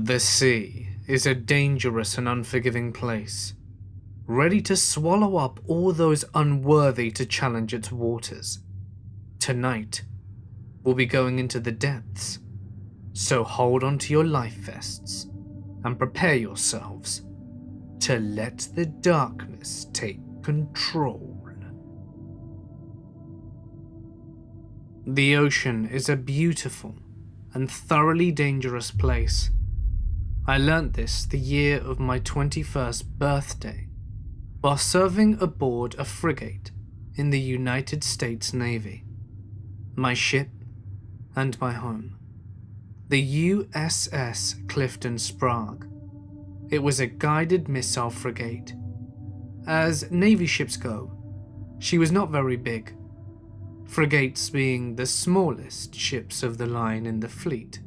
The sea is a dangerous and unforgiving place, ready to swallow up all those unworthy to challenge its waters. Tonight, we'll be going into the depths, so hold on to your life vests and prepare yourselves to let the darkness take control. The ocean is a beautiful and thoroughly dangerous place. I learnt this the year of my 21st birthday while serving aboard a frigate in the United States Navy, my ship and my home, the USS Clifton Sprague. It was a guided missile frigate. As Navy ships go, she was not very big, frigates being the smallest ships of the line in the fleet,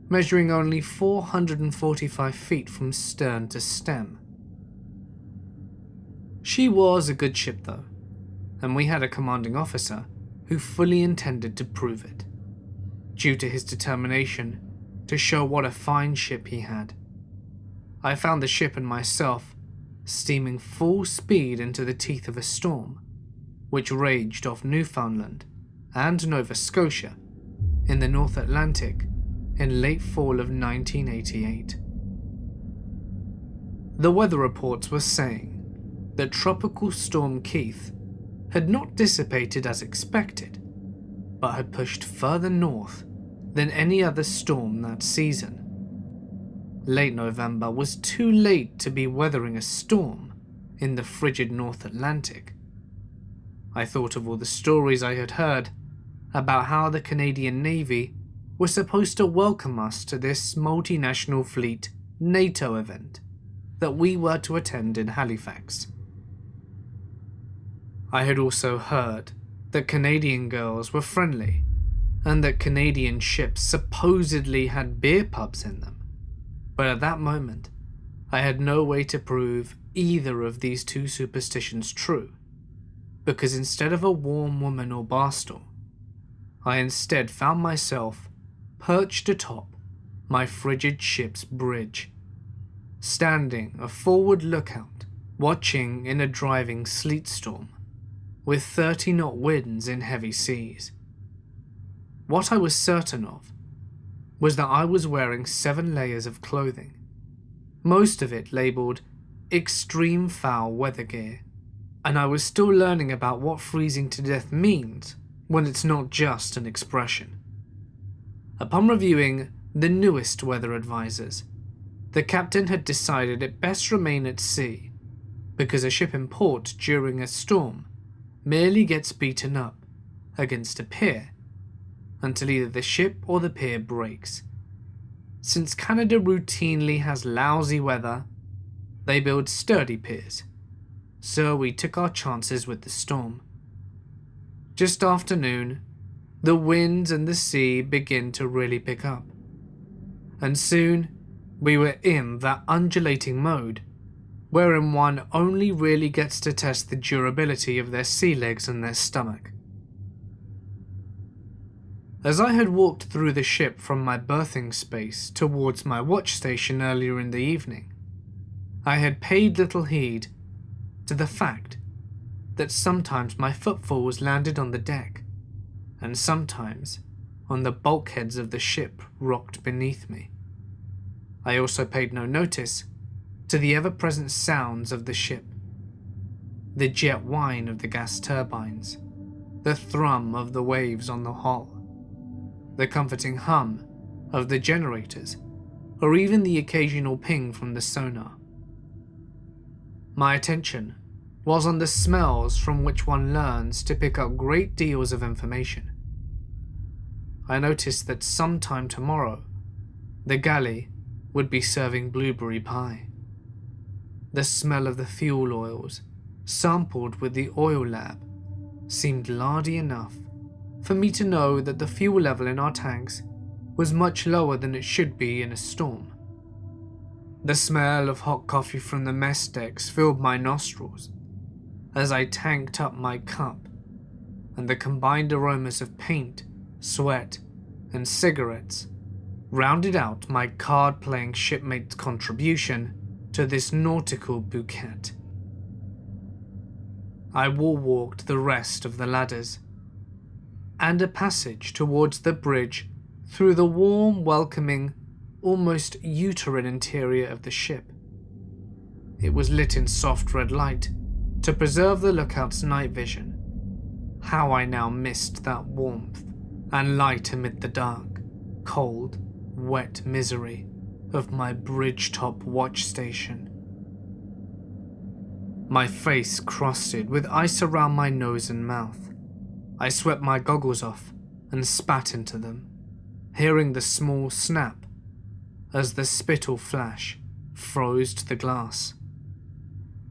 measuring only 445 feet from stern to stem. She was a good ship though, and we had a commanding officer who fully intended to prove it, due to his determination to show what a fine ship he had. I found the ship and myself steaming full speed into the teeth of a storm, which raged off Newfoundland and Nova Scotia in the North Atlantic in late fall of 1988. The weather reports were saying that Tropical Storm Keith had not dissipated as expected, but had pushed further north than any other storm that season. Late November was too late to be weathering a storm in the frigid North Atlantic. I thought of all the stories I had heard about how the Canadian Navy was supposed to welcome us to this multinational fleet NATO event that we were to attend in Halifax. I had also heard that Canadian girls were friendly and that Canadian ships supposedly had beer pubs in them, but at that moment I had no way to prove either of these two superstitions true, because instead of a warm woman or bar stool, I instead found myself perched atop my frigid ship's bridge, standing a forward lookout, watching in a driving sleet storm, with 30-knot winds in heavy seas. What I was certain of was that I was wearing 7 layers of clothing, most of it labelled extreme foul weather gear, and I was still learning about what freezing to death means when it's not just an expression. Upon reviewing the newest weather advisors, the captain had decided it best remain at sea because a ship in port during a storm merely gets beaten up against a pier until either the ship or the pier breaks. Since Canada routinely has lousy weather, they build sturdy piers, so we took our chances with the storm. Just after noon, the winds and the sea begin to really pick up, and soon we were in that undulating mode wherein one only really gets to test the durability of their sea legs and their stomach. As I had walked through the ship from my berthing space towards my watch station earlier in the evening, I had paid little heed to the fact that sometimes my footfalls landed on the deck, and sometimes on the bulkheads of the ship rocked beneath me. I also paid no notice to the ever-present sounds of the ship, the jet whine of the gas turbines, the thrum of the waves on the hull, the comforting hum of the generators, or even the occasional ping from the sonar. My attention was on the smells from which one learns to pick up great deals of information. I noticed that sometime tomorrow, the galley would be serving blueberry pie. The smell of the fuel oils, sampled with the oil lab, seemed lardy enough for me to know that the fuel level in our tanks was much lower than it should be in a storm. The smell of hot coffee from the mess decks filled my nostrils as I tanked up my cup, and the combined aromas of paint, sweat, and cigarettes rounded out my card-playing shipmate's contribution to this nautical bouquet. I walked the rest of the ladders, and a passage towards the bridge through the warm, welcoming, almost uterine interior of the ship. It was lit in soft red light to preserve the lookout's night vision. How I now missed that warmth and light amid the dark, cold, wet misery of my bridge-top watch station. My face crusted with ice around my nose and mouth. I swept my goggles off and spat into them, hearing the small snap as the spittle flash froze to the glass.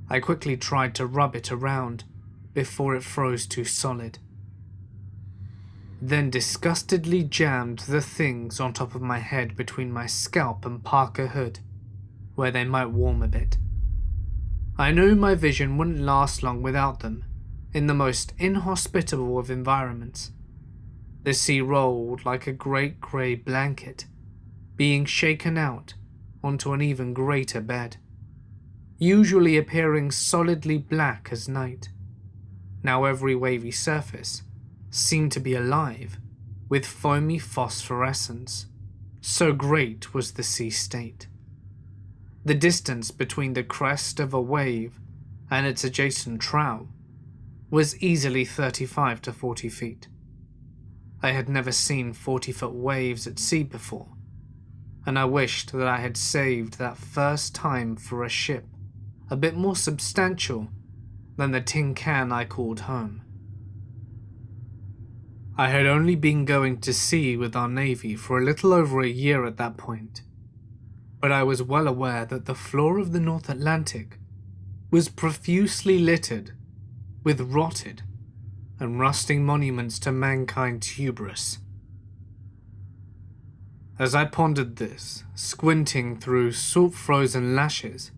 I quickly tried to rub it around before it froze too solid, then disgustedly jammed the things on top of my head between my scalp and parka hood, where they might warm a bit. I knew my vision wouldn't last long without them. In the most inhospitable of environments, the sea rolled like a great grey blanket, being shaken out onto an even greater bed, usually appearing solidly black as night. Now every wavy surface seemed to be alive with foamy phosphorescence, so great was the sea state. The distance between the crest of a wave and its adjacent trough was easily 35 to 40 feet. I had never seen 40-foot waves at sea before, and I wished that I had saved that first time for a ship a bit more substantial than the tin can I called home. I had only been going to sea with our Navy for a little over a year at that point, but I was well aware that the floor of the North Atlantic was profusely littered with rotted and rusting monuments to mankind's hubris. As I pondered this, squinting through salt-frozen lashes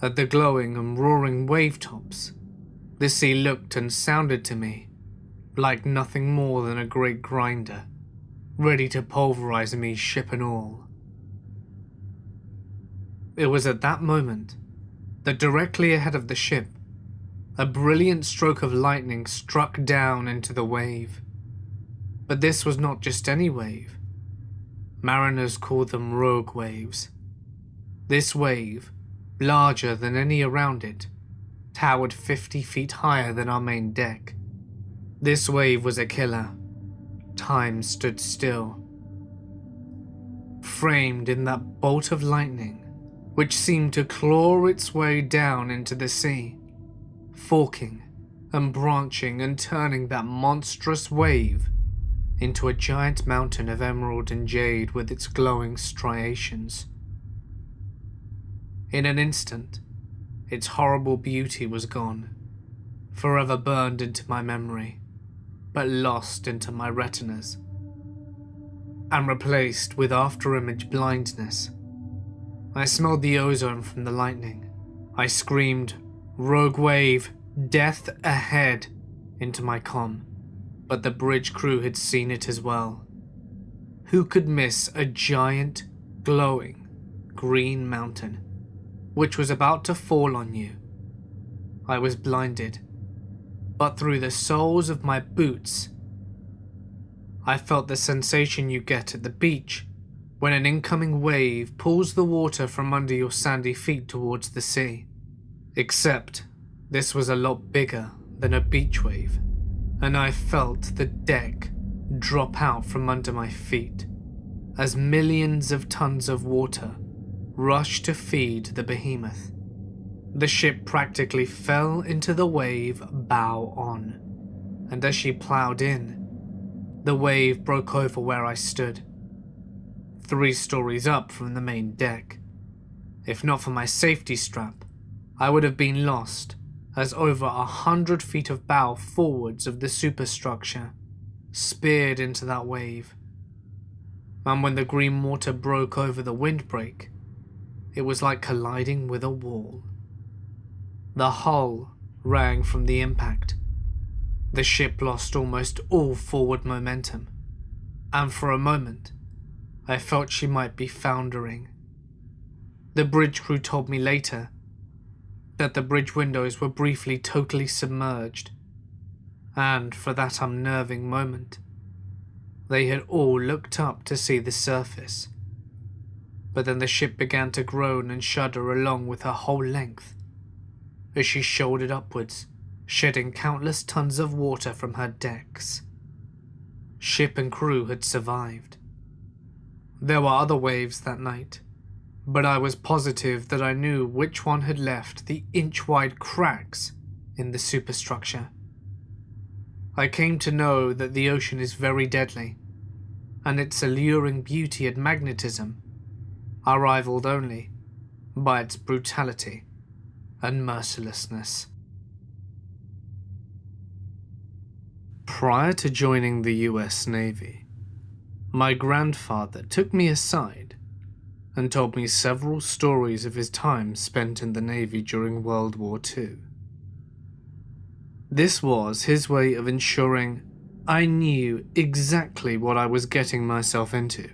at the glowing and roaring wave tops, the sea looked and sounded to me like nothing more than a great grinder, ready to pulverize me ship and all. It was at that moment that directly ahead of the ship, a brilliant stroke of lightning struck down into the wave. But this was not just any wave. Mariners called them rogue waves. This wave, larger than any around it, towered 50 feet higher than our main deck. This wave was a killer. Time stood still. Framed in that bolt of lightning, which seemed to claw its way down into the sea, forking and branching and turning that monstrous wave into a giant mountain of emerald and jade with its glowing striations. In an instant, its horrible beauty was gone, forever burned into my memory, but lost into my retinas, and replaced with after-image blindness. I smelled the ozone from the lightning. I screamed, "Rogue wave, death ahead," into my comm, but the bridge crew had seen it as well. Who could miss a giant, glowing, green mountain, which was about to fall on you? I was blinded, but through the soles of my boots, I felt the sensation you get at the beach when an incoming wave pulls the water from under your sandy feet towards the sea. Except this was a lot bigger than a beach wave, and I felt the deck drop out from under my feet as millions of tons of water rushed to feed the behemoth. The ship practically fell into the wave bow on, and as she plowed in, the wave broke over where I stood, 3 stories up from the main deck. If not for my safety strap, I would have been lost, as over 100 feet of bow forwards of the superstructure speared into that wave. And when the green water broke over the windbreak, it was like colliding with a wall. The hull rang from the impact. The ship lost almost all forward momentum, and for a moment, I felt she might be foundering. The bridge crew told me later that the bridge windows were briefly totally submerged, and for that unnerving moment, they had all looked up to see the surface. But then the ship began to groan and shudder along with her whole length as she shouldered upwards, shedding countless tons of water from her decks. Ship and crew had survived. There were other waves that night, but I was positive that I knew which one had left the inch-wide cracks in the superstructure. I came to know that the ocean is very deadly, and its alluring beauty and magnetism are rivaled only by its brutality and mercilessness. Prior to joining the US Navy, my grandfather took me aside and told me several stories of his time spent in the Navy during World War II. This was his way of ensuring I knew exactly what I was getting myself into.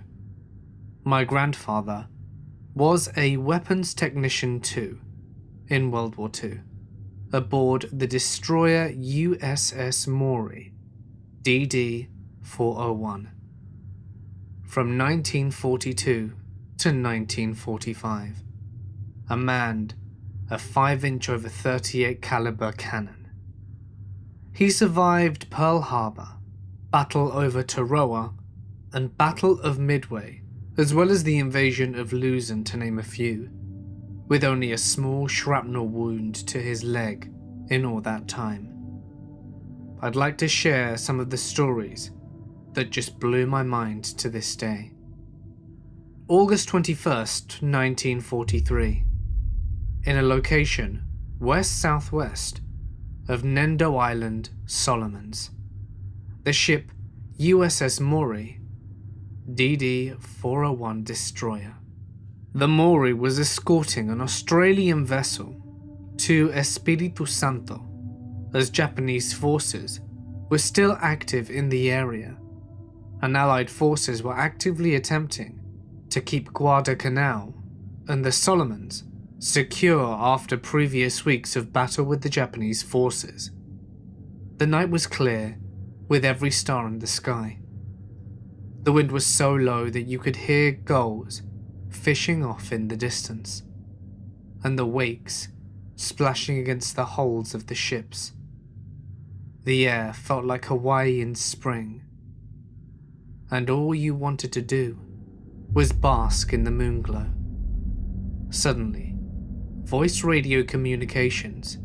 My grandfather was a weapons technician too in World War II, aboard the destroyer USS Maury, DD-401, from 1942 to 1945, and manned a 5-inch over .38 caliber cannon. He survived Pearl Harbor, Battle over Tarawa, and Battle of Midway, as well as the invasion of Luzon, to name a few, with only a small shrapnel wound to his leg in all that time. I'd like to share some of the stories that just blew my mind to this day. August 21st, 1943, in a location west-southwest of Nendo Island, Solomons, the ship USS Maury, DD-401 destroyer. The Maury was escorting an Australian vessel to Espiritu Santo, as Japanese forces were still active in the area, and Allied forces were actively attempting to keep Guadalcanal and the Solomons secure after previous weeks of battle with the Japanese forces. The night was clear, with every star in the sky. The wind was so low that you could hear gulls fishing off in the distance, and the wakes splashing against the hulls of the ships. The air felt like Hawaii in spring, and all you wanted to do was bask in the moonglow. Suddenly, voice radio communications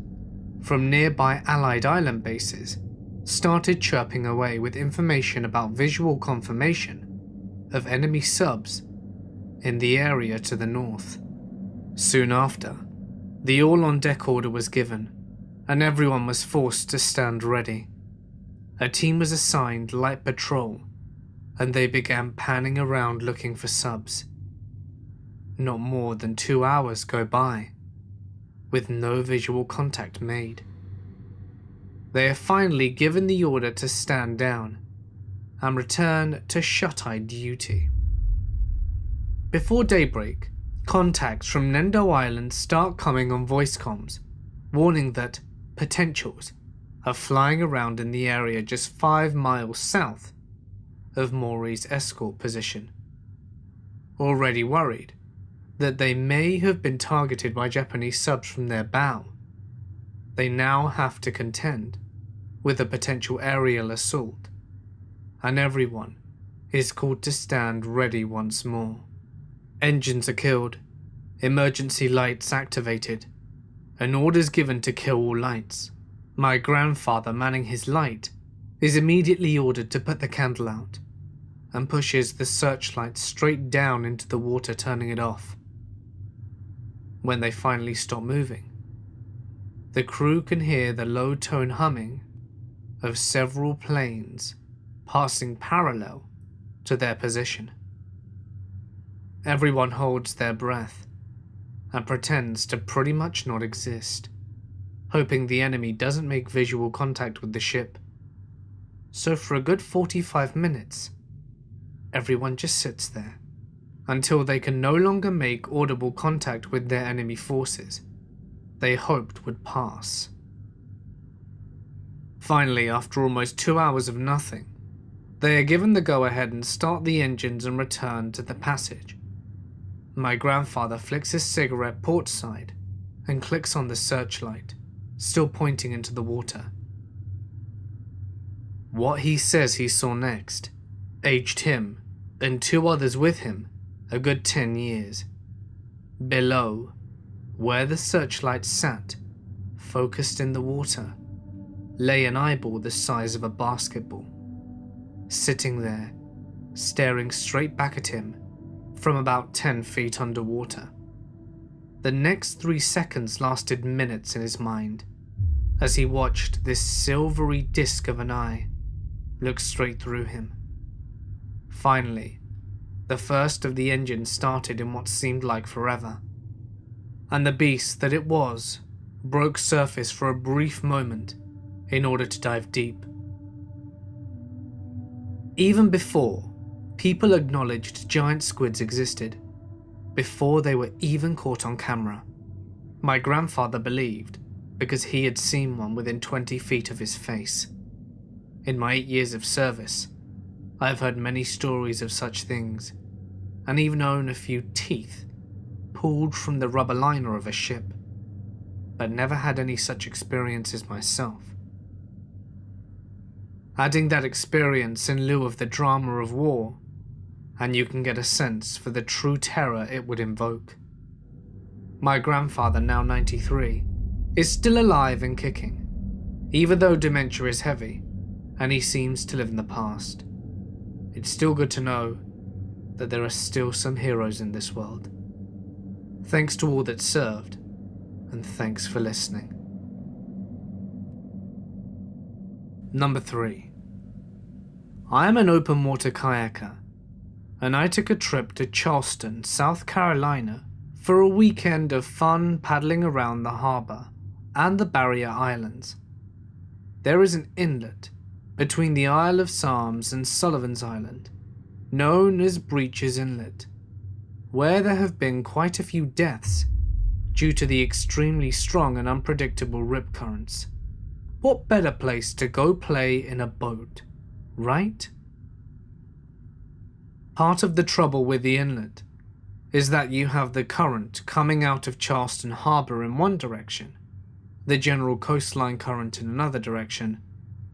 from nearby Allied island bases started chirping away with information about visual confirmation of enemy subs in the area to the north. Soon after, the all-on-deck order was given, and everyone was forced to stand ready. A team was assigned light patrol, and they began panning around looking for subs. Not more than 2 hours go by, with no visual contact made. They are finally given the order to stand down and return to shut-eye duty. Before daybreak, contacts from Nendo Island start coming on voice comms, warning that potentials are flying around in the area just 5 miles south of Maury's escort position. Already worried that they may have been targeted by Japanese subs from their bow, they now have to contend with a potential aerial assault, and everyone is called to stand ready once more. Engines are killed, emergency lights activated, and orders given to kill all lights. My grandfather, manning his light, is immediately ordered to put the candle out, and pushes the searchlight straight down into the water, turning it off. When they finally stop moving, the crew can hear the low-tone humming of several planes passing parallel to their position. Everyone holds their breath and pretends to pretty much not exist, hoping the enemy doesn't make visual contact with the ship. So for a good 45 minutes, everyone just sits there, until they can no longer make audible contact with their enemy forces they hoped would pass. Finally, after almost 2 hours of nothing, they are given the go-ahead and start the engines and return to the passage. My grandfather flicks his cigarette port side and clicks on the searchlight, still pointing into the water. What he says he saw next aged him and 2 others with him a good 10 years. Below, where the searchlight sat, focused in the water, lay an eyeball the size of a basketball, sitting there, staring straight back at him from about 10 feet underwater. The next 3 seconds lasted minutes in his mind, as he watched this silvery disc of an eye look straight through him. Finally, the first of the engines started in what seemed like forever, and the beast that it was broke surface for a brief moment in order to dive deep. Even before people acknowledged giant squids existed, before they were even caught on camera, my grandfather believed because he had seen one within 20 feet of his face. In my 8 years of service, I have heard many stories of such things, and even own a few teeth pulled from the rubber liner of a ship, but never had any such experiences myself. Adding that experience in lieu of the drama of war, and you can get a sense for the true terror it would invoke. My grandfather, now 93, is still alive and kicking, even though dementia is heavy, and he seems to live in the past. It's still good to know that there are still some heroes in this world. Thanks to all that served, and thanks for listening. Number 3. I am an open water kayaker, and I took a trip to Charleston, South Carolina for a weekend of fun paddling around the harbor and the Barrier Islands. There is an inlet between the Isle of Psalms and Sullivan's Island, known as Breach's Inlet, where there have been quite a few deaths due to the extremely strong and unpredictable rip currents. What better place to go play in a boat, right? Part of the trouble with the inlet is that you have the current coming out of Charleston Harbor in one direction, the general coastline current in another direction,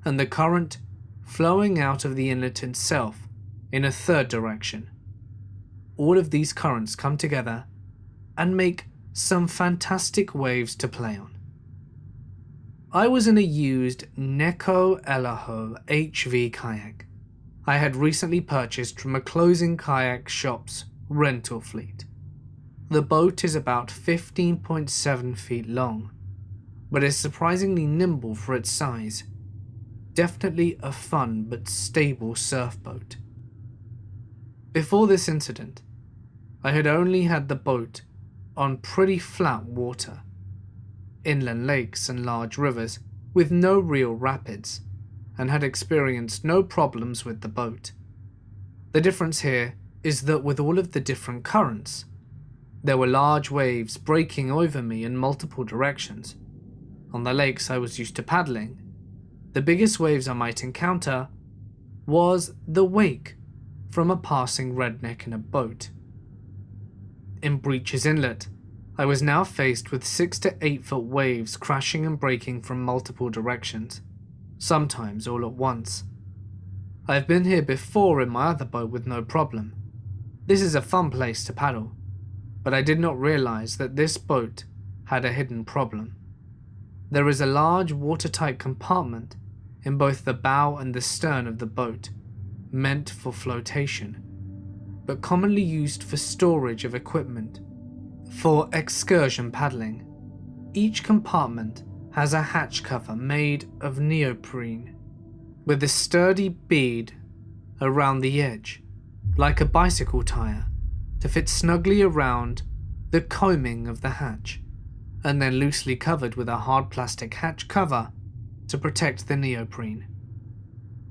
and the current flowing out of the inlet itself in a third direction. All of these currents come together and make some fantastic waves to play on. I was in a used Neko Elaho HV kayak I had recently purchased from a closing kayak shop's rental fleet. The boat is about 15.7 feet long, but is surprisingly nimble for its size. Definitely a fun but stable surf boat. Before this incident, I had only had the boat on pretty flat water, inland lakes and large rivers with no real rapids, and had experienced no problems with the boat. The difference here is that with all of the different currents, there were large waves breaking over me in multiple directions. On the lakes I was used to paddling, the biggest waves I might encounter was the wake from a passing redneck in a boat. In Breach's Inlet, I was now faced with 6 to 8 foot waves crashing and breaking from multiple directions, sometimes all at once. I've been here before in my other boat with no problem. This is a fun place to paddle, but I did not realize that this boat had a hidden problem. There is a large watertight compartment in both the bow and the stern of the boat, meant for flotation, but commonly used for storage of equipment for excursion paddling. Each compartment has a hatch cover made of neoprene, with a sturdy bead around the edge, like a bicycle tire, to fit snugly around the coaming of the hatch, and then loosely covered with a hard plastic hatch cover to protect the neoprene.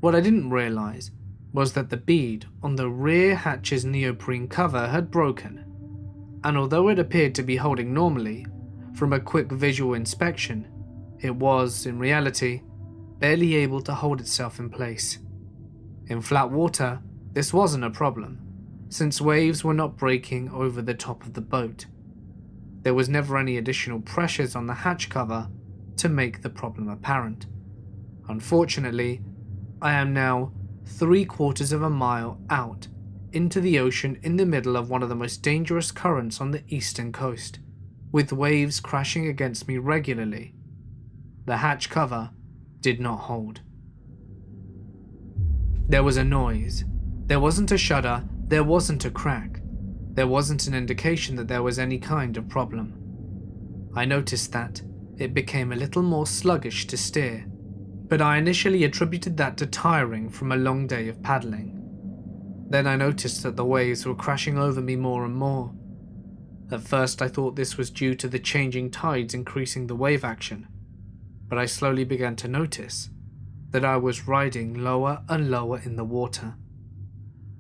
What I didn't realize was that the bead on the rear hatch's neoprene cover had broken, and although it appeared to be holding normally, from a quick visual inspection, it was, in reality, barely able to hold itself in place. In flat water, this wasn't a problem, since waves were not breaking over the top of the boat. There was never any additional pressures on the hatch cover to make the problem apparent. Unfortunately, I am now 3/4 of a mile out into the ocean in the middle of one of the most dangerous currents on the eastern coast, with waves crashing against me regularly. The hatch cover did not hold. There was a noise. There wasn't a shudder, there wasn't a crack. There wasn't an indication that there was any kind of problem. I noticed that it became a little more sluggish to steer, but I initially attributed that to tiring from a long day of paddling. Then I noticed that the waves were crashing over me more and more. At first I thought this was due to the changing tides increasing the wave action, but I slowly began to notice that I was riding lower and lower in the water.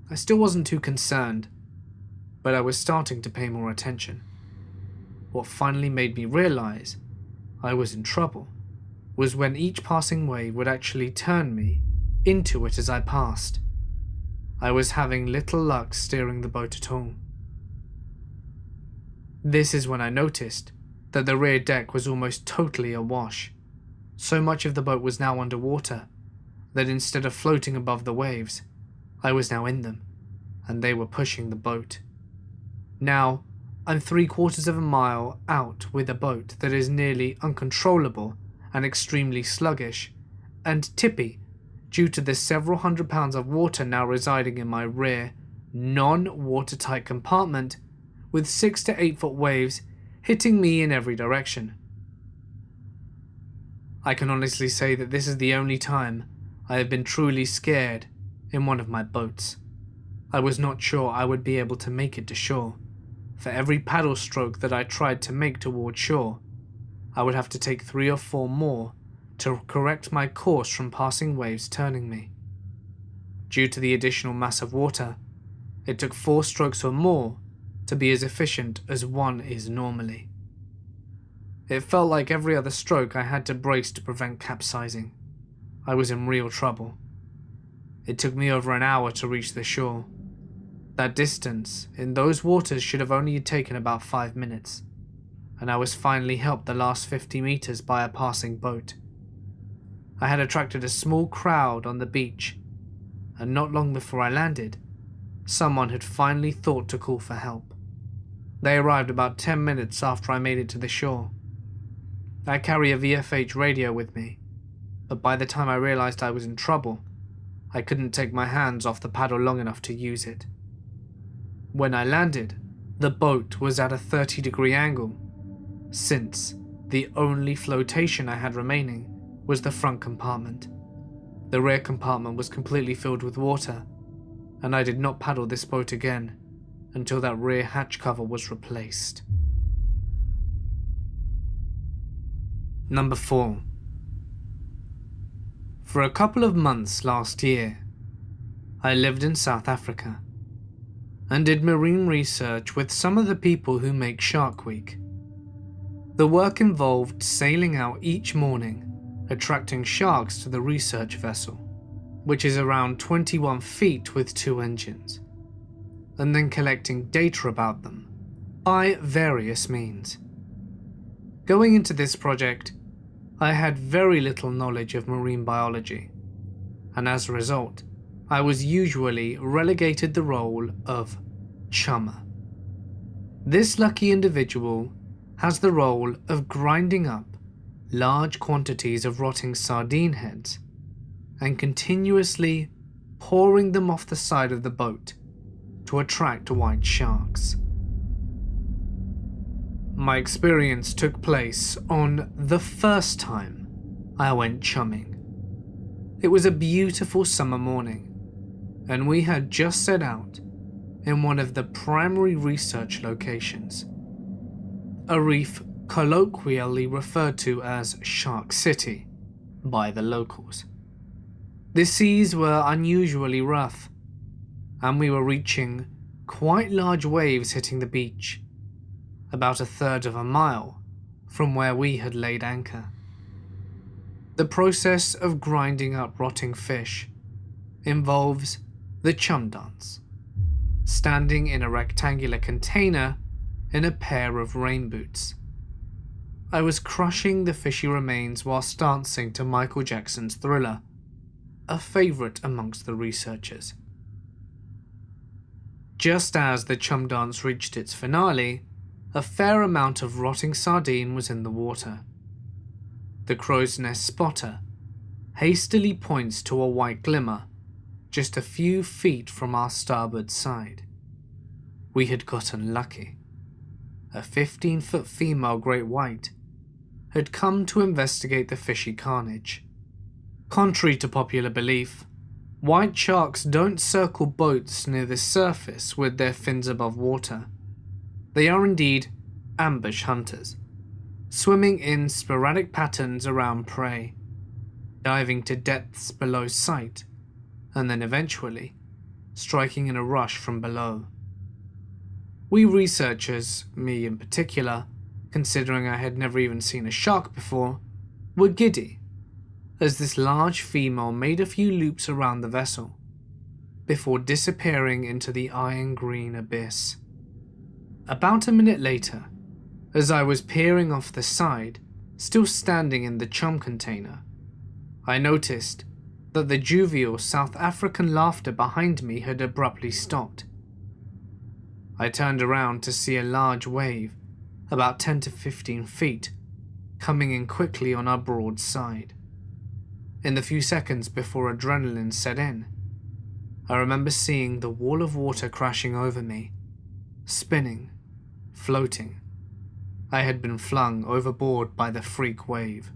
I still wasn't too concerned, but I was starting to pay more attention. What finally made me realize I was in trouble was when each passing wave would actually turn me into it as I passed. I was having little luck steering the boat at all. This is when I noticed that the rear deck was almost totally awash. So much of the boat was now underwater that instead of floating above the waves, I was now in them, and they were pushing the boat. Now, I'm 3/4 of a mile out with a boat that is nearly uncontrollable and extremely sluggish and tippy due to the several hundred pounds of water now residing in my rear, non-watertight compartment with 6 to 8 foot waves hitting me in every direction. I can honestly say that this is the only time I have been truly scared in one of my boats. I was not sure I would be able to make it to shore. For every paddle stroke that I tried to make toward shore, I would have to take 3 or 4 more to correct my course from passing waves turning me. Due to the additional mass of water, it took 4 strokes or more to be as efficient as one is normally. It felt like every other stroke I had to brace to prevent capsizing. I was in real trouble. It took me over an hour to reach the shore. That distance in those waters should have only taken about 5 minutes, and I was finally helped the last 50 meters by a passing boat. I had attracted a small crowd on the beach, and not long before I landed, someone had finally thought to call for help. They arrived about 10 minutes after I made it to the shore. I carry a VFH radio with me, but by the time I realized I was in trouble, I couldn't take my hands off the paddle long enough to use it. When I landed, the boat was at a 30-degree angle, since the only flotation I had remaining was the front compartment. The rear compartment was completely filled with water, and I did not paddle this boat again until that rear hatch cover was replaced. Number 4. For a couple of months last year, I lived in South Africa and did marine research with some of the people who make Shark Week. The work involved sailing out each morning, attracting sharks to the research vessel, which is around 21 feet with 2 engines, and then collecting data about them by various means. Going into this project, I had very little knowledge of marine biology, and as a result, I was usually relegated the role of chummer. This lucky individual has the role of grinding up large quantities of rotting sardine heads and continuously pouring them off the side of the boat to attract white sharks. My experience took place on the first time I went chumming. It was a beautiful summer morning, and we had just set out in one of the primary research locations, a reef colloquially referred to as Shark City by the locals. The seas were unusually rough, and we were reaching quite large waves hitting the beach, about 1/3 of a mile from where we had laid anchor. The process of grinding up rotting fish involves the chum dance, standing in a rectangular container in a pair of rain boots. I was crushing the fishy remains whilst dancing to Michael Jackson's Thriller, a favourite amongst the researchers. Just as the chum dance reached its finale, a fair amount of rotting sardine was in the water. The crow's nest spotter hastily points to a white glimmer just a few feet from our starboard side. We had gotten lucky. A 15-foot female great white had come to investigate the fishy carnage. Contrary to popular belief, white sharks don't circle boats near the surface with their fins above water. They are indeed ambush hunters, swimming in sporadic patterns around prey, diving to depths below sight, and then eventually striking in a rush from below. We researchers, me in particular, considering I had never even seen a shark before, were giddy as this large female made a few loops around the vessel before disappearing into the iron-green abyss. About a minute later, as I was peering off the side, still standing in the chum container, I noticed that the jovial South African laughter behind me had abruptly stopped. I turned around to see a large wave, about 10 to 15 feet, coming in quickly on our broad side. In the few seconds before adrenaline set in, I remember seeing the wall of water crashing over me, spinning, floating. I had been flung overboard by the freak wave.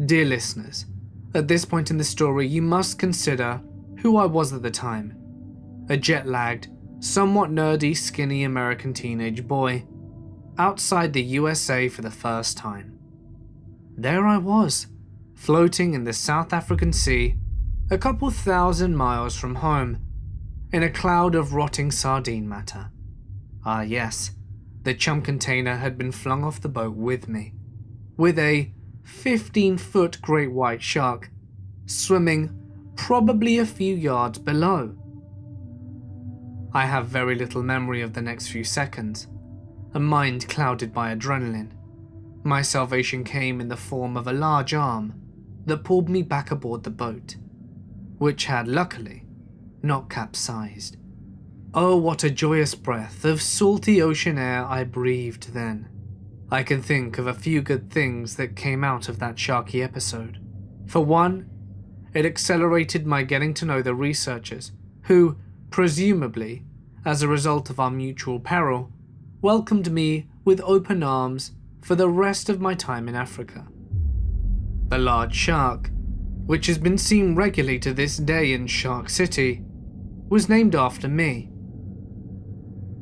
Dear listeners, at this point in the story you must consider who I was at the time. A jet-lagged, somewhat nerdy, skinny American teenage boy, outside the USA for the first time. There I was, floating in the South African Sea, a couple thousand miles from home, in a cloud of rotting sardine matter. Ah yes, the chum container had been flung off the boat with me, with a 15-foot great white shark swimming probably a few yards below. I have very little memory of the next few seconds, a mind clouded by adrenaline. My salvation came in the form of a large arm that pulled me back aboard the boat, which had luckily not capsized. Oh, what a joyous breath of salty ocean air I breathed then. I can think of a few good things that came out of that sharky episode. For one, it accelerated my getting to know the researchers who, presumably, as a result of our mutual peril, welcomed me with open arms for the rest of my time in Africa. The large shark, which has been seen regularly to this day in Shark City, was named after me.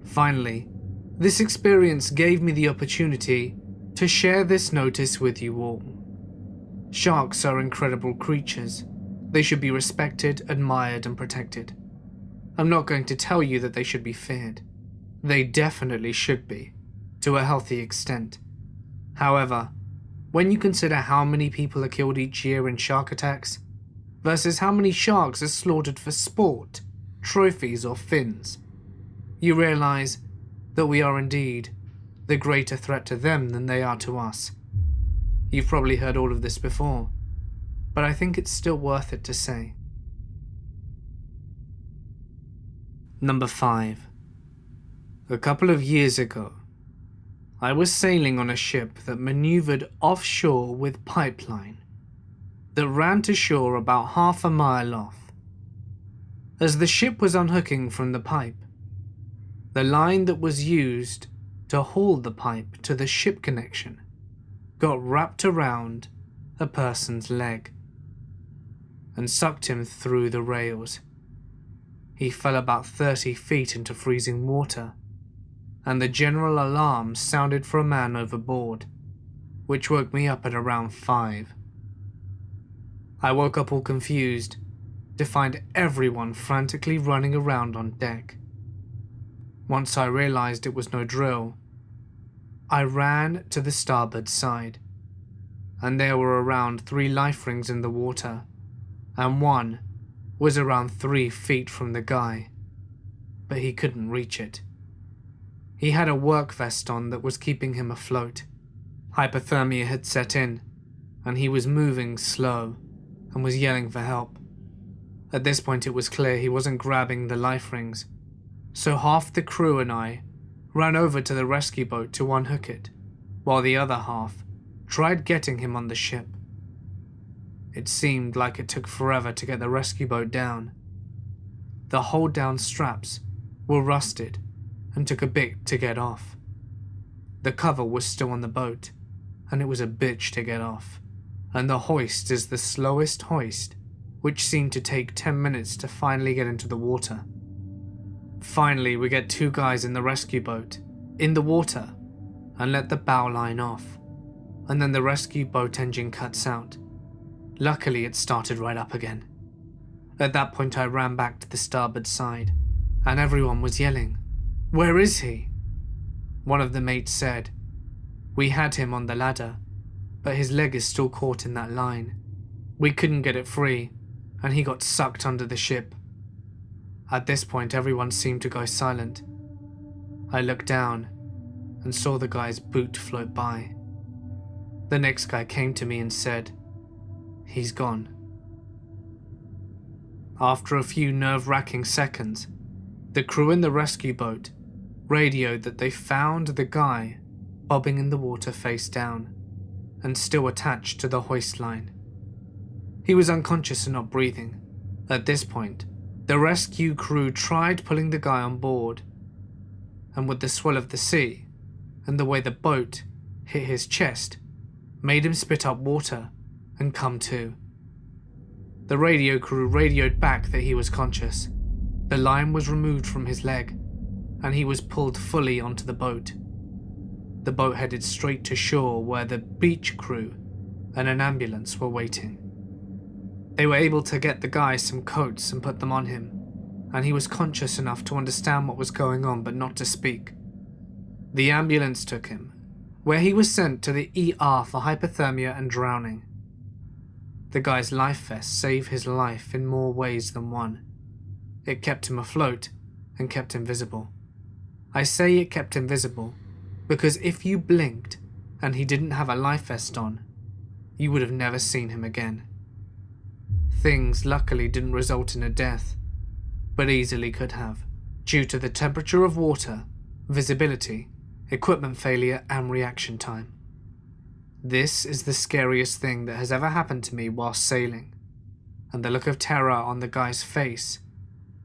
Finally, this experience gave me the opportunity to share this notice with you all. Sharks are incredible creatures. They should be respected, admired, and protected. I'm not going to tell you that they should be feared. They definitely should be, to a healthy extent. However, when you consider how many people are killed each year in shark attacks, versus how many sharks are slaughtered for sport, trophies, or fins, you realize that we are indeed the greater threat to them than they are to us. You've probably heard all of this before, but I think it's still worth it to say. Number 5. A couple of years ago, I was sailing on a ship that maneuvered offshore with pipeline that ran to shore about half a mile off. As the ship was unhooking from the pipe, the line that was used to haul the pipe to the ship connection got wrapped around a person's leg and sucked him through the rails. He fell about 30 feet into freezing water, and the general alarm sounded for a man overboard, which woke me up at around 5. I woke up all confused to find everyone frantically running around on deck. Once I realized it was no drill, I ran to the starboard side, and there were around 3 life rings in the water, and one was around 3 feet from the guy, but he couldn't reach it. He had a work vest on that was keeping him afloat. Hypothermia had set in, and he was moving slow and was yelling for help. At this point it was clear he wasn't grabbing the life rings, so half the crew and I ran over to the rescue boat to unhook it, while the other half tried getting him on the ship. It seemed like it took forever to get the rescue boat down. The hold-down straps were rusted and took a bit to get off. The cover was still on the boat, and it was a bitch to get off, and the hoist is the slowest hoist, which seemed to take 10 minutes to finally get into the water. Finally, we get 2 guys in the rescue boat, in the water, and let the bow line off, and then the rescue boat engine cuts out. Luckily, it started right up again. At that point, I ran back to the starboard side, and everyone was yelling, "Where is he?" One of the mates said, "We had him on the ladder, but his leg is still caught in that line. We couldn't get it free, and he got sucked under the ship." At this point, everyone seemed to go silent. I looked down and saw the guy's boot float by. The next guy came to me and said, "He's gone." After a few nerve-wracking seconds, the crew in the rescue boat radioed that they found the guy bobbing in the water face down and still attached to the hoist line. He was unconscious and not breathing. At this point, the rescue crew tried pulling the guy on board, and with the swell of the sea and the way the boat hit his chest, made him spit up water and come to. The radio crew radioed back that he was conscious. The line was removed from his leg, and he was pulled fully onto the boat. The boat headed straight to shore where the beach crew and an ambulance were waiting. They were able to get the guy some coats and put them on him, and he was conscious enough to understand what was going on but not to speak. The ambulance took him, where he was sent to the ER for hypothermia and drowning. The guy's life vest saved his life in more ways than one. It kept him afloat and kept him visible. I say it kept him visible because if you blinked and he didn't have a life vest on, you would have never seen him again. Things luckily didn't result in a death, but easily could have, due to the temperature of water, visibility, equipment failure, and reaction time. This is the scariest thing that has ever happened to me while sailing, and the look of terror on the guy's face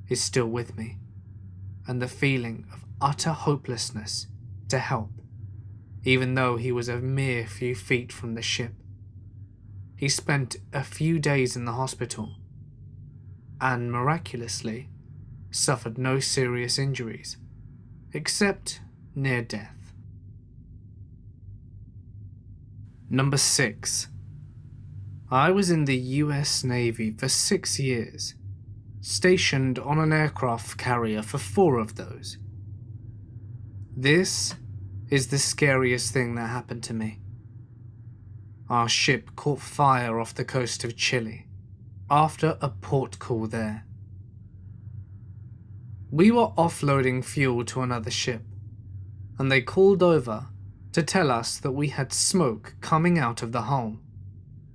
is still with me, and the feeling of utter hopelessness to help, even though he was a mere few feet from the ship. He spent a few days in the hospital, and miraculously suffered no serious injuries, except near death. Number 6. I was in the US Navy for 6 years, stationed on an aircraft carrier for 4 of those. This is the scariest thing that happened to me. Our ship caught fire off the coast of Chile, after a port call there. We were offloading fuel to another ship, and they called over to tell us that we had smoke coming out of the hull,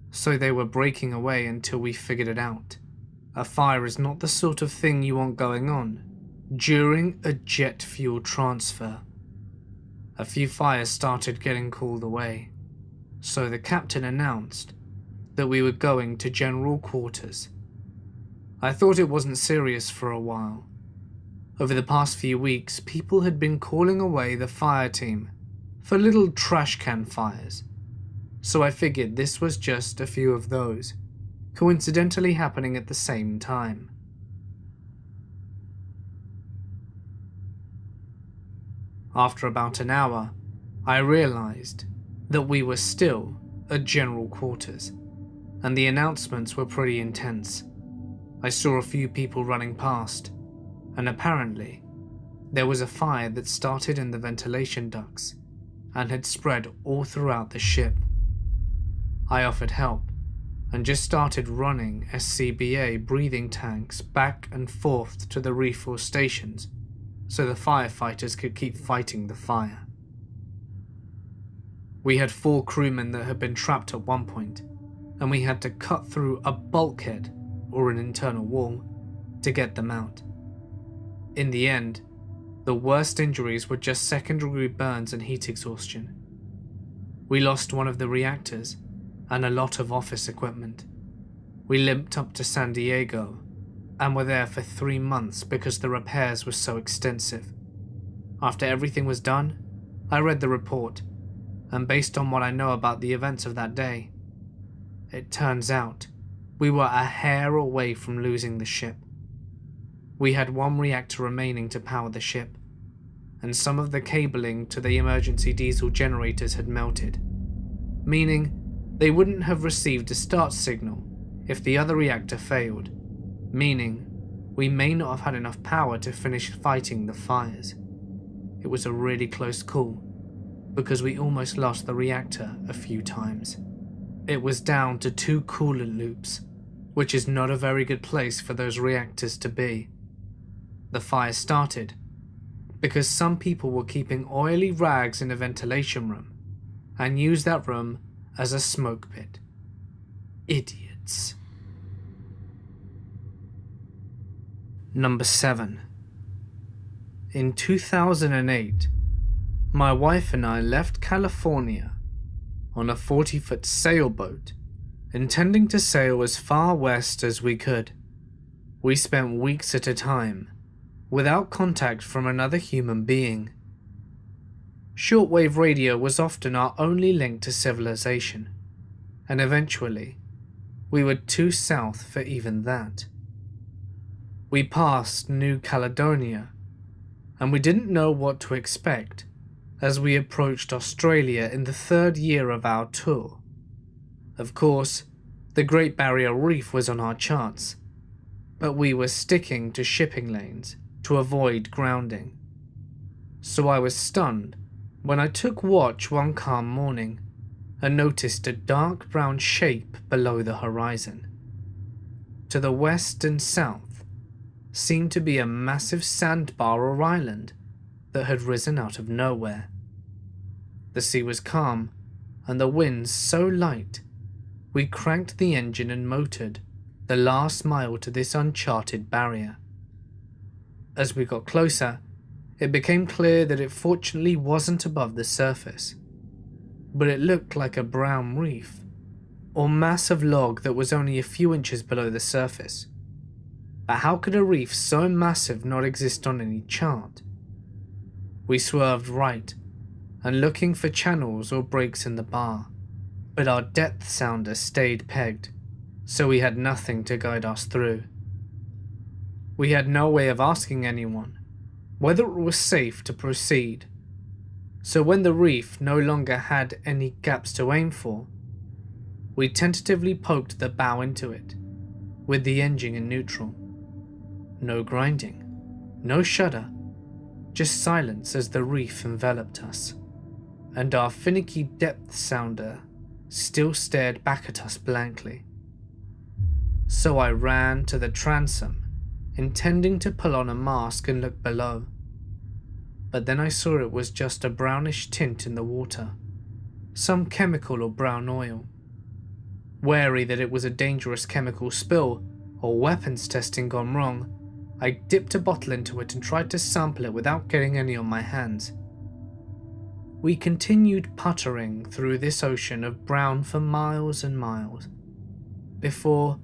so they were breaking away until we figured it out. A fire is not the sort of thing you want going on during a jet fuel transfer. A few fires started getting called away, so the captain announced that we were going to general quarters. I thought it wasn't serious for a while. Over the past few weeks, people had been calling away the fire team for little trash can fires, so I figured this was just a few of those, coincidentally happening at the same time. After about an hour, I realized that we were still at general quarters, and the announcements were pretty intense. I saw a few people running past, and apparently, there was a fire that started in the ventilation ducts and had spread all throughout the ship. I offered help and just started running SCBA breathing tanks back and forth to the refuel stations so the firefighters could keep fighting the fire. We had 4 crewmen that had been trapped at one point, and we had to cut through a bulkhead or an internal wall to get them out. In the end, the worst injuries were just second-degree burns and heat exhaustion. We lost one of the reactors and a lot of office equipment. We limped up to San Diego and were there for 3 months because the repairs were so extensive. After everything was done, I read the report, and based on what I know about the events of that day, it turns out we were a hair away from losing the ship. We had 1 reactor remaining to power the ship, and some of the cabling to the emergency diesel generators had melted, meaning they wouldn't have received a start signal if the other reactor failed, meaning we may not have had enough power to finish fighting the fires. It was a really close call, because we almost lost the reactor a few times. It was down to 2 coolant loops, which is not a very good place for those reactors to be. The fire started because some people were keeping oily rags in a ventilation room and used that room as a smoke pit. Idiots. Number 7. In 2008, my wife and I left California on a 40-foot sailboat, intending to sail as far west as we could. We spent weeks at a time, without contact from another human being. Shortwave radio was often our only link to civilization, and eventually, we were too south for even that. We passed New Caledonia, and we didn't know what to expect as we approached Australia in the 3rd year of our tour. Of course, the Great Barrier Reef was on our charts, but we were sticking to shipping lanes to avoid grounding. So I was stunned when I took watch one calm morning and noticed a dark brown shape below the horizon. To the west and south seemed to be a massive sandbar or island that had risen out of nowhere. The sea was calm and the winds so light we cranked the engine and motored the last mile to this uncharted barrier. As we got closer, it became clear that it fortunately wasn't above the surface, but it looked like a brown reef, or mass of log that was only a few inches below the surface. But how could a reef so massive not exist on any chart? We swerved right, and looking for channels or breaks in the bar, but our depth sounder stayed pegged, so we had nothing to guide us through. We had no way of asking anyone whether it was safe to proceed, so when the reef no longer had any gaps to aim for, we tentatively poked the bow into it, with the engine in neutral. No grinding, no shudder, just silence as the reef enveloped us, and our finicky depth sounder still stared back at us blankly. So I ran to the transom, intending to pull on a mask and look below, but then I saw it was just a brownish tint in the water, some chemical or brown oil. Wary that it was a dangerous chemical spill or weapons testing gone wrong, I dipped a bottle into it and tried to sample it without getting any on my hands. We continued puttering through this ocean of brown for miles and miles, before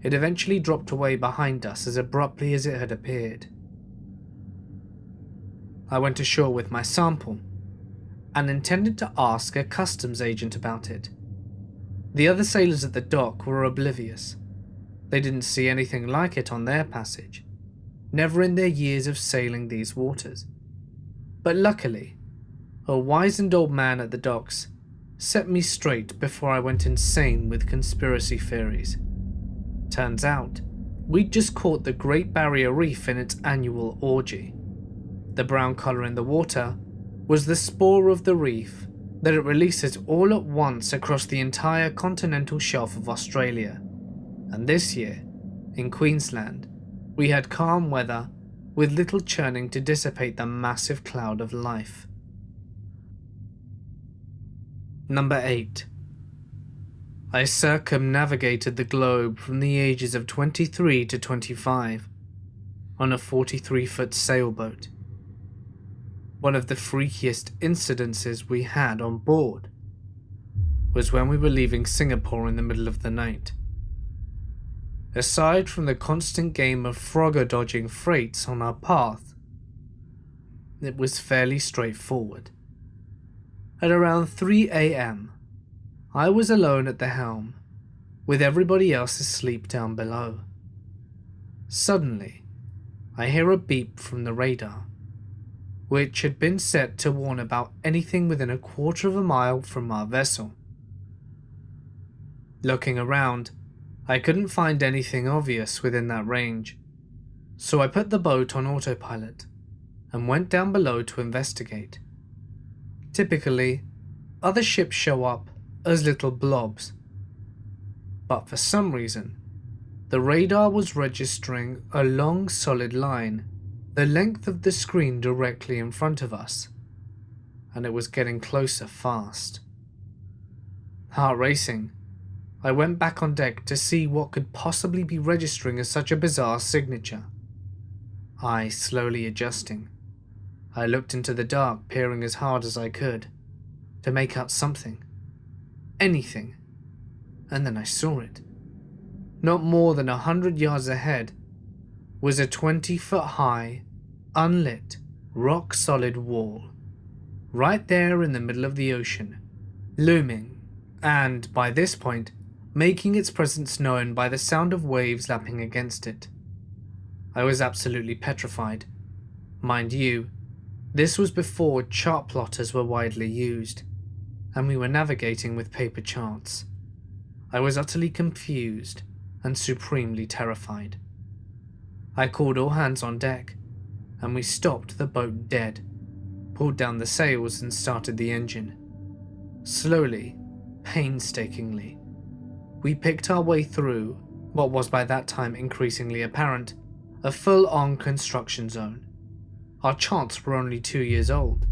it eventually dropped away behind us as abruptly as it had appeared. I went ashore with my sample, and intended to ask a customs agent about it. The other sailors at the dock were oblivious. They didn't see anything like it on their passage, never in their years of sailing these waters. But luckily, a wizened old man at the docks set me straight before I went insane with conspiracy theories. Turns out, we'd just caught the Great Barrier Reef in its annual orgy. The brown colour in the water was the spore of the reef that it releases all at once across the entire continental shelf of Australia. And this year, in Queensland, we had calm weather with little churning to dissipate the massive cloud of life. Number 8. I circumnavigated the globe from the ages of 23 to 25 on a 43-foot sailboat. One of the freakiest incidences we had on board was when we were leaving Singapore in the middle of the night. Aside from the constant game of Frogger-dodging freights on our path, it was fairly straightforward. At around 3 a.m, I was alone at the helm, with everybody else asleep down below. Suddenly, I hear a beep from the radar, which had been set to warn about anything within a quarter of a mile from our vessel. Looking around, I couldn't find anything obvious within that range, so I put the boat on autopilot and went down below to investigate. Typically, other ships show up as little blobs, but for some reason, the radar was registering a long solid line the length of the screen directly in front of us, and it was getting closer fast. Heart racing, I went back on deck to see what could possibly be registering as such a bizarre signature. Eyes slowly adjusting, I looked into the dark, peering as hard as I could to make out something, anything, and then I saw it. Not more than 100 yards ahead was a 20-foot high, unlit, rock-solid wall, right there in the middle of the ocean, looming, and by this point, making its presence known by the sound of waves lapping against it. I was absolutely petrified. Mind you, this was before chart plotters were widely used, and we were navigating with paper charts. I was utterly confused and supremely terrified. I called all hands on deck, and we stopped the boat dead, pulled down the sails and started the engine. Slowly, painstakingly, we picked our way through what was by that time increasingly apparent, a full-on construction zone. Our charts were only 2 years old,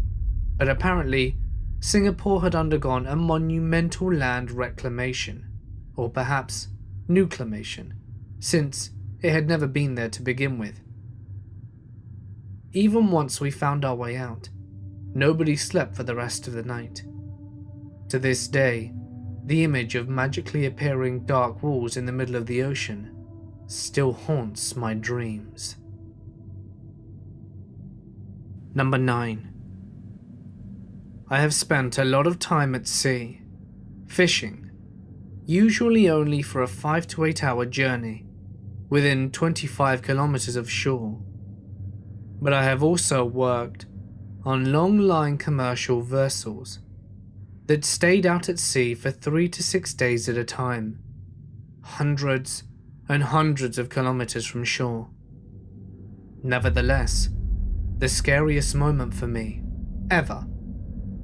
but apparently Singapore had undergone a monumental land reclamation, or perhaps nuclamation, since it had never been there to begin with. Even once we found our way out, nobody slept for the rest of the night. To this day, the image of magically appearing dark walls in the middle of the ocean still haunts my dreams. Number 9. I have spent a lot of time at sea, fishing, usually only for a 5 to 8 hour journey, within 25 kilometers of shore. But I have also worked on long-line commercial vessels that stayed out at sea for 3 to 6 days at a time, hundreds and hundreds of kilometers from shore. Nevertheless, the scariest moment for me, ever,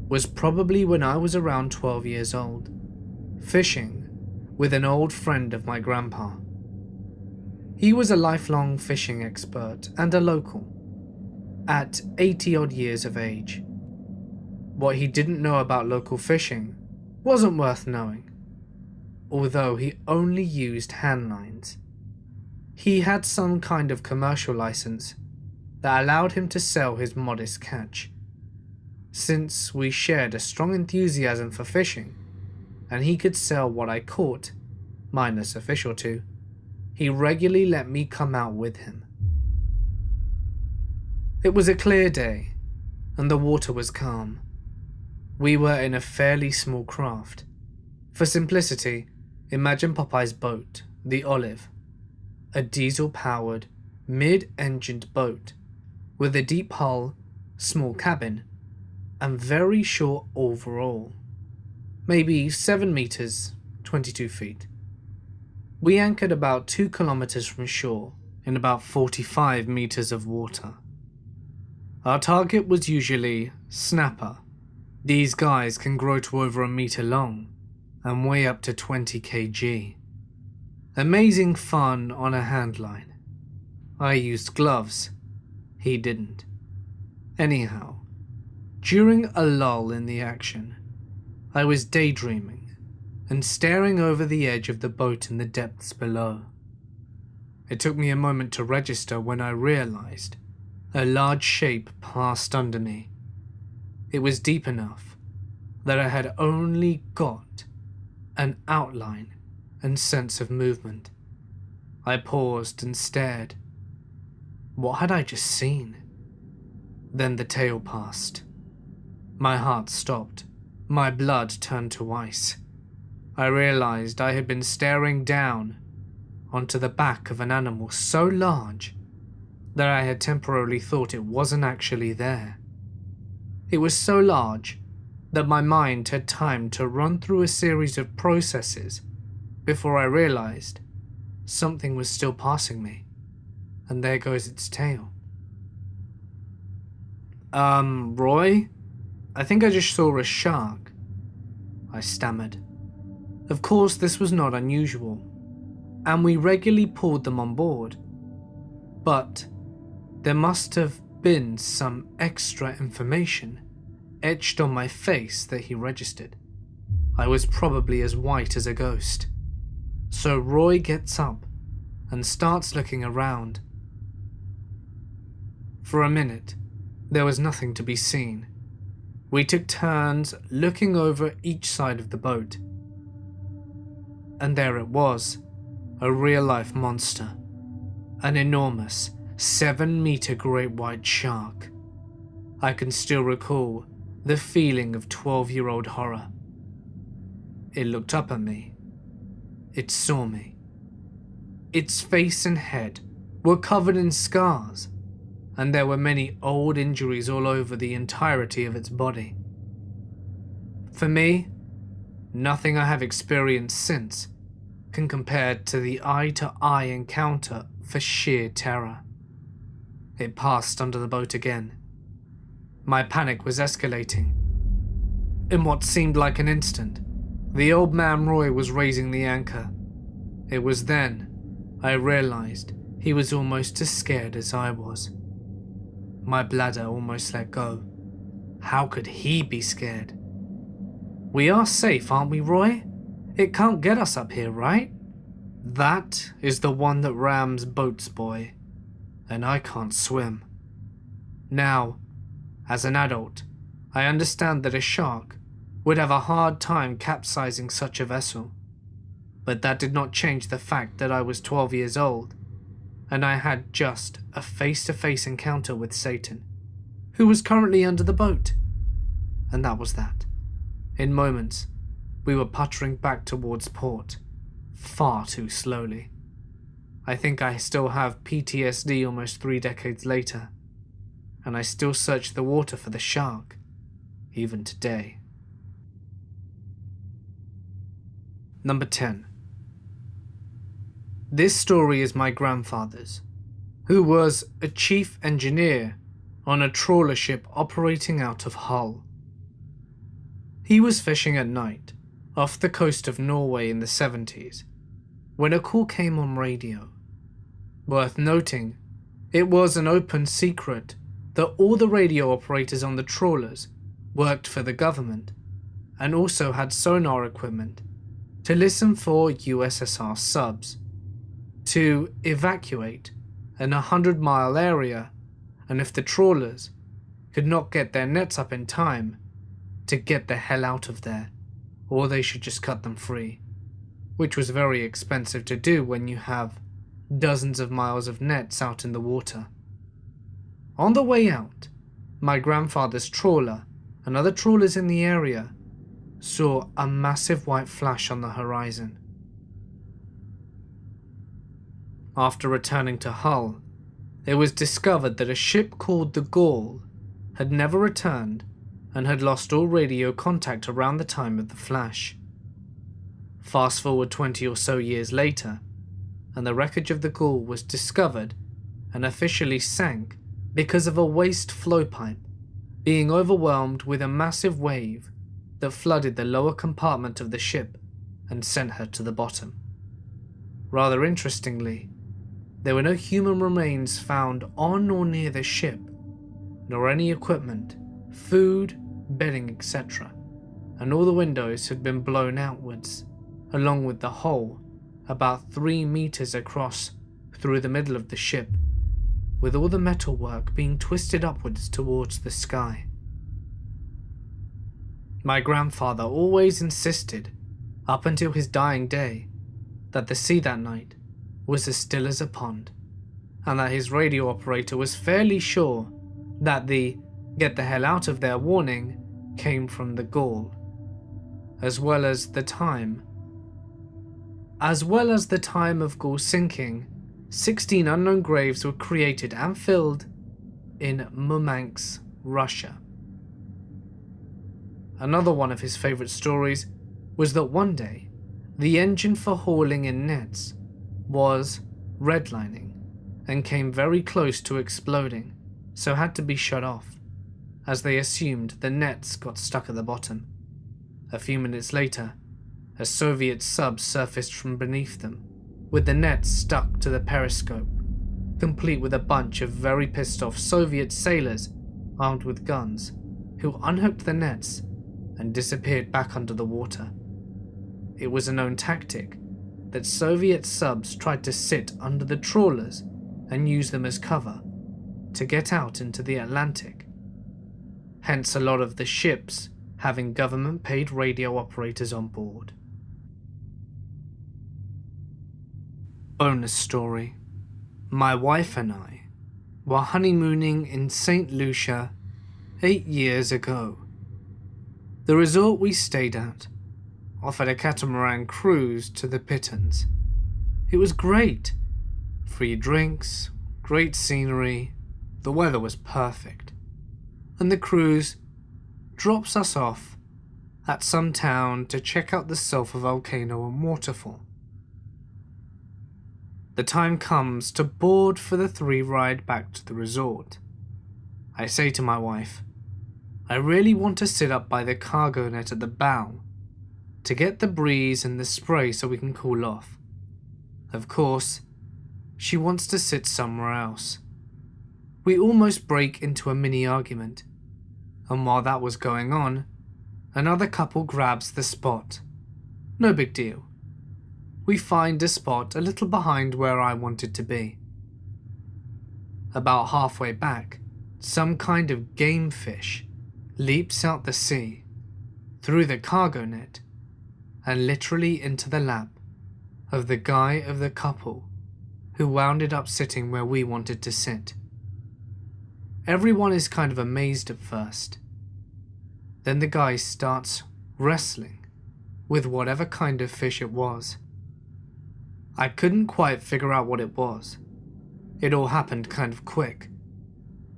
was probably when I was around 12 years old, fishing with an old friend of my grandpa. He was a lifelong fishing expert and a local, at 80 odd years of age. What he didn't know about local fishing wasn't worth knowing, although he only used hand lines. He had some kind of commercial license that allowed him to sell his modest catch. Since we shared a strong enthusiasm for fishing, and he could sell what I caught, minus a fish or two, he regularly let me come out with him. It was a clear day, and the water was calm. We were in a fairly small craft. For simplicity, imagine Popeye's boat, the Olive, a diesel-powered, mid-engined boat with a deep hull, small cabin, and very short overall. maybe 7 meters, 22 feet. We anchored about 2 kilometers from shore in about 45 meters of water. Our target was usually snapper. These guys can grow to over a meter long and weigh up to 20 kg. Amazing fun on a handline. I used gloves. He didn't. Anyhow, during a lull in the action, I was daydreaming and staring over the edge of the boat in the depths below. It took me a moment to register when I realized a large shape passed under me. It was deep enough that I had only got an outline and sense of movement. I paused and stared. What had I just seen? Then the tail passed. My heart stopped. My blood turned to ice. I realized I had been staring down onto the back of an animal so large that I had temporarily thought it wasn't actually there. It was so large that my mind had time to run through a series of processes before I realized something was still passing me, and there goes its tail. Roy? I think I just saw a shark," I stammered. Of course, this was not unusual, and we regularly pulled them on board. But there must have been some extra information etched on my face that he registered. I was probably as white as a ghost. So Roy gets up and starts looking around. For a minute, there was nothing to be seen. We took turns looking over each side of the boat. And there it was, a real-life monster. An enormous 7-meter great white shark. I can still recall the feeling of 12-year-old horror. It looked up at me. It saw me. Its face and head were covered in scars, and there were many old injuries all over the entirety of its body. For me, nothing I have experienced since can compare to the eye-to-eye encounter for sheer terror. It passed under the boat again. My panic was escalating. In what seemed like an instant, the old man Roy was raising the anchor. It was then I realized he was almost as scared as I was. My bladder almost let go. How could he be scared? "We are safe, aren't we, Roy? It can't get us up here, right?" "That is the one that rams boats, boy, and I can't swim." Now, as an adult, I understand that a shark would have a hard time capsizing such a vessel, but that did not change the fact that I was 12 years old, and I had just a face-to-face encounter with Satan, who was currently under the boat. And that was that. In moments, we were puttering back towards port, far too slowly. I think I still have PTSD almost 3 decades later, and I still search the water for the shark, even today. Number 10. This story is my grandfather's, who was a chief engineer on a trawler ship operating out of Hull. He was fishing at night off the coast of Norway in the 70s when a call came on radio. Worth noting, it was an open secret that all the radio operators on the trawlers worked for the government and also had sonar equipment to listen for USSR subs, to evacuate an 100-mile area, and if the trawlers could not get their nets up in time, to get the hell out of there, or they should just cut them free, which was very expensive to do when you have dozens of miles of nets out in the water. On the way out, my grandfather's trawler and other trawlers in the area saw a massive white flash on the horizon. After returning to Hull, it was discovered that a ship called the Gaul had never returned and had lost all radio contact around the time of the flash. Fast forward 20 or so years later, and the wreckage of the Gaul was discovered and officially sank because of a waste flow pipe being overwhelmed with a massive wave that flooded the lower compartment of the ship and sent her to the bottom. Rather interestingly, there were no human remains found on or near the ship, nor any equipment, food, bedding, etc., and all the windows had been blown outwards, along with the hole about 3 meters across through the middle of the ship, with all the metalwork being twisted upwards towards the sky. My grandfather always insisted, up until his dying day, that the sea that night was as still as a pond, and that his radio operator was fairly sure that the "get the hell out of there" warning came from the Gaul, as well as the time of Gaul sinking. 16 unknown graves were created and filled in Murmansk, Russia. Another one of his favorite stories was that one day the engine for hauling in nets was redlining and came very close to exploding, so had to be shut off, as they assumed the nets got stuck at the bottom. A few minutes later, a Soviet sub surfaced from beneath them, with the nets stuck to the periscope, complete with a bunch of very pissed off Soviet sailors armed with guns, who unhooked the nets and disappeared back under the water. It was a known tactic that Soviet subs tried to sit under the trawlers and use them as cover to get out into the Atlantic. Hence a lot of the ships having government-paid radio operators on board. Bonus story. My wife and I were honeymooning in St. Lucia 8 years ago. The resort we stayed at offered a catamaran cruise to the Pitons. It was great. Free drinks, great scenery, the weather was perfect, and the cruise drops us off at some town to check out the sulfur volcano and waterfall. The time comes to board for the 3 ride back to the resort. I say to my wife, I really want to sit up by the cargo net at the bow to get the breeze and the spray so we can cool off. Of course, she wants to sit somewhere else. We almost break into a mini argument, and while that was going on, another couple grabs the spot. No big deal. We find a spot a little behind where I wanted to be. About halfway back, some kind of game fish leaps out the sea, through the cargo net, and literally into the lap of the guy of the couple who wound up sitting where we wanted to sit. Everyone is kind of amazed at first. Then the guy starts wrestling with whatever kind of fish it was. I couldn't quite figure out what it was. It all happened kind of quick.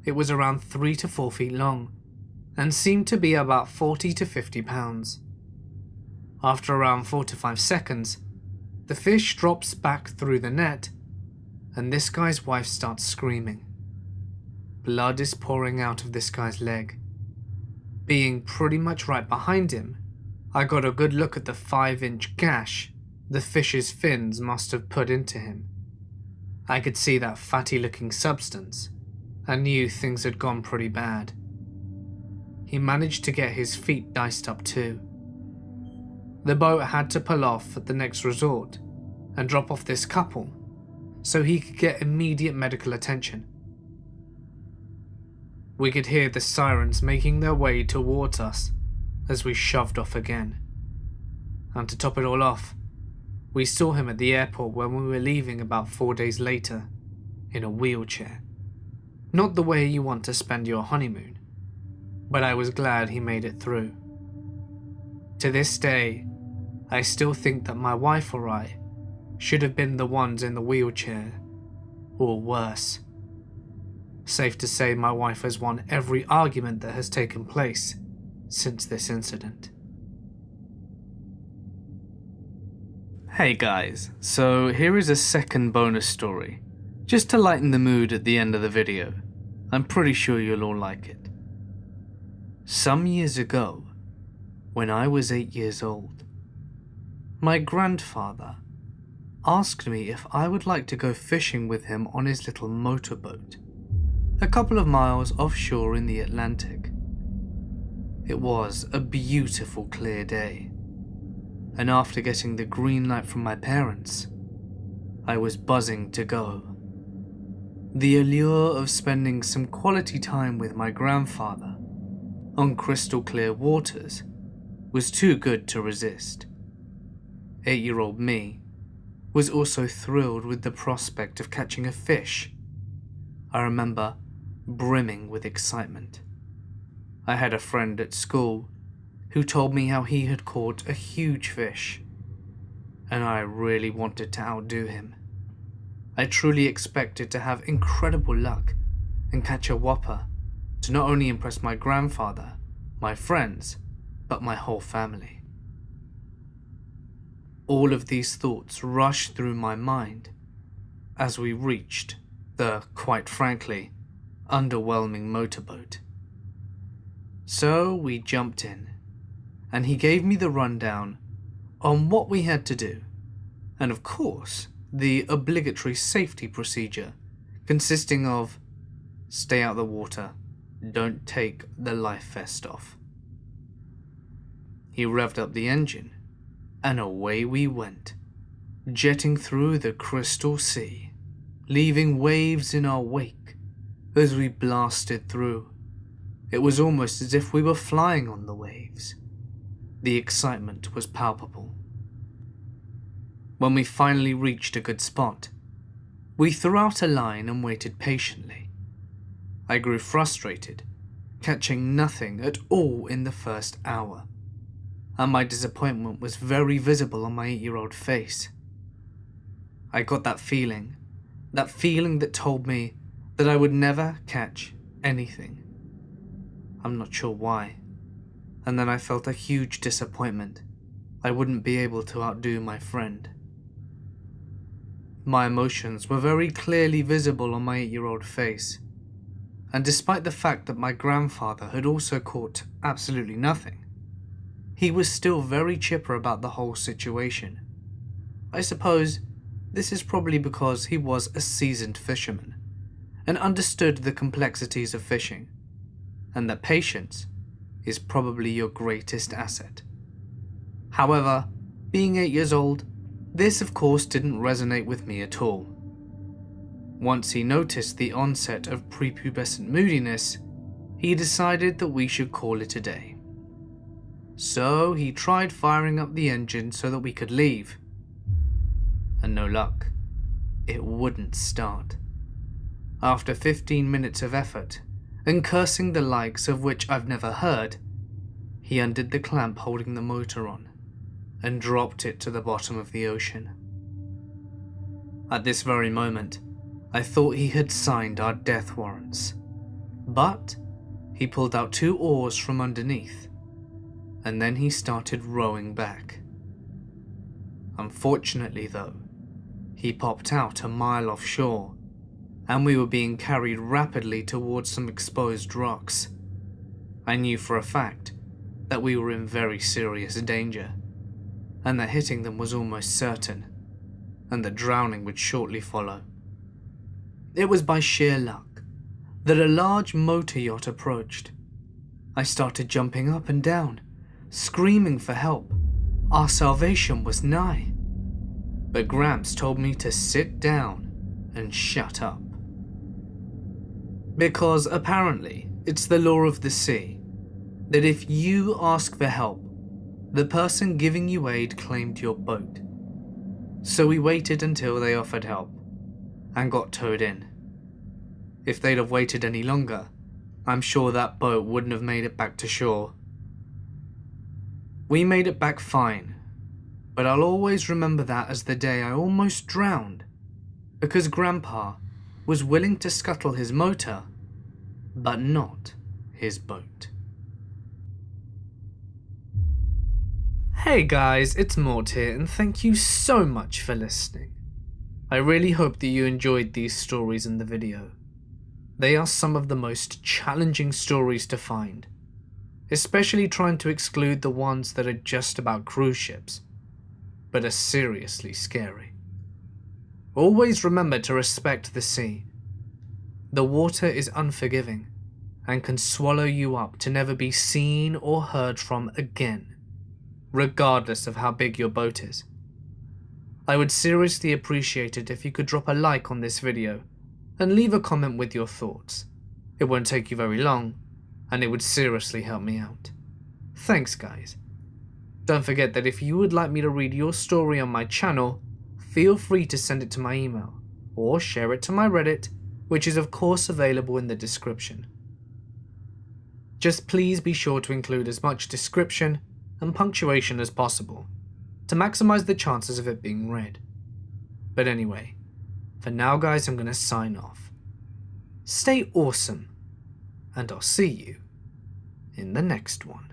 It was around 3 to 4 feet long and seemed to be about 40 to 50 pounds. After around 4 to 5 seconds, the fish drops back through the net and this guy's wife starts screaming. Blood is pouring out of this guy's leg. Being pretty much right behind him, I got a good look at the 5-inch gash the fish's fins must have put into him. I could see that fatty looking substance and knew things had gone pretty bad. He managed to get his feet diced up too. The boat had to pull off at the next resort and drop off this couple so he could get immediate medical attention. We could hear the sirens making their way towards us as we shoved off again. And to top it all off, we saw him at the airport when we were leaving about 4 days later, in a wheelchair. Not the way you want to spend your honeymoon, but I was glad he made it through. To this day, I still think that my wife or I should have been the ones in the wheelchair, or worse. Safe to say my wife has won every argument that has taken place, since this incident. Hey guys, so here is a second bonus story, just to lighten the mood at the end of the video. I'm pretty sure you'll all like it. Some years ago, when I was 8 years old, my grandfather asked me if I would like to go fishing with him on his little motorboat, a couple of miles offshore in the Atlantic. It was a beautiful clear day, and after getting the green light from my parents, I was buzzing to go. The allure of spending some quality time with my grandfather on crystal clear waters was too good to resist. 8-year-old me was also thrilled with the prospect of catching a fish. I remember brimming with excitement. I had a friend at school who told me how he had caught a huge fish, and I really wanted to outdo him. I truly expected to have incredible luck and catch a whopper to not only impress my grandfather, my friends, but my whole family. All of these thoughts rushed through my mind as we reached the, quite frankly, underwhelming motorboat. So we jumped in, and he gave me the rundown on what we had to do, and of course, the obligatory safety procedure consisting of stay out the water, don't take the life vest off. He revved up the engine, and away we went, jetting through the crystal sea, leaving waves in our wake as we blasted through. It was almost as if we were flying on the waves. The excitement was palpable. When we finally reached a good spot, we threw out a line and waited patiently. I grew frustrated, catching nothing at all in the first hour, and my disappointment was very visible on my 8-year-old face. I got that feeling that told me that I would never catch anything. I'm not sure why. And then I felt a huge disappointment. I wouldn't be able to outdo my friend. My emotions were very clearly visible on my 8-year-old face, and despite the fact that my grandfather had also caught absolutely nothing, he was still very chipper about the whole situation. I suppose this is probably because he was a seasoned fisherman and understood the complexities of fishing, and that patience is probably your greatest asset. However, being 8 years old, this of course didn't resonate with me at all. Once he noticed the onset of prepubescent moodiness, he decided that we should call it a day. So he tried firing up the engine so that we could leave. And no luck, it wouldn't start. After 15 minutes of effort, and cursing the likes of which I've never heard, he undid the clamp holding the motor on, and dropped it to the bottom of the ocean. At this very moment, I thought he had signed our death warrants, but he pulled out 2 oars from underneath, and then he started rowing back. Unfortunately though, he popped out a mile offshore, and we were being carried rapidly towards some exposed rocks. I knew for a fact that we were in very serious danger, and that hitting them was almost certain, and that drowning would shortly follow. It was by sheer luck that a large motor yacht approached. I started jumping up and down, screaming for help. Our salvation was nigh. But Gramps told me to sit down and shut up. Because apparently, it's the law of the sea that if you ask for help, the person giving you aid claimed your boat. So we waited until they offered help and got towed in. If they'd have waited any longer, I'm sure that boat wouldn't have made it back to shore. We made it back fine, but I'll always remember that as the day I almost drowned because Grandpa was willing to scuttle his motor, but not his boat. Hey guys, it's Mort here, and thank you so much for listening. I really hope that you enjoyed these stories in the video. They are some of the most challenging stories to find, especially trying to exclude the ones that are just about cruise ships, but are seriously scary. Always remember to respect the sea. The water is unforgiving and can swallow you up to never be seen or heard from again, regardless of how big your boat is. I would seriously appreciate it if you could drop a like on this video and leave a comment with your thoughts. It won't take you very long, and it would seriously help me out. Thanks guys. Don't forget that if you would like me to read your story on my channel, feel free to send it to my email, or share it to my Reddit, which is of course available in the description. Just please be sure to include as much description and punctuation as possible, to maximize the chances of it being read. But anyway, for now guys, I'm gonna sign off. Stay awesome, and I'll see you in the next one.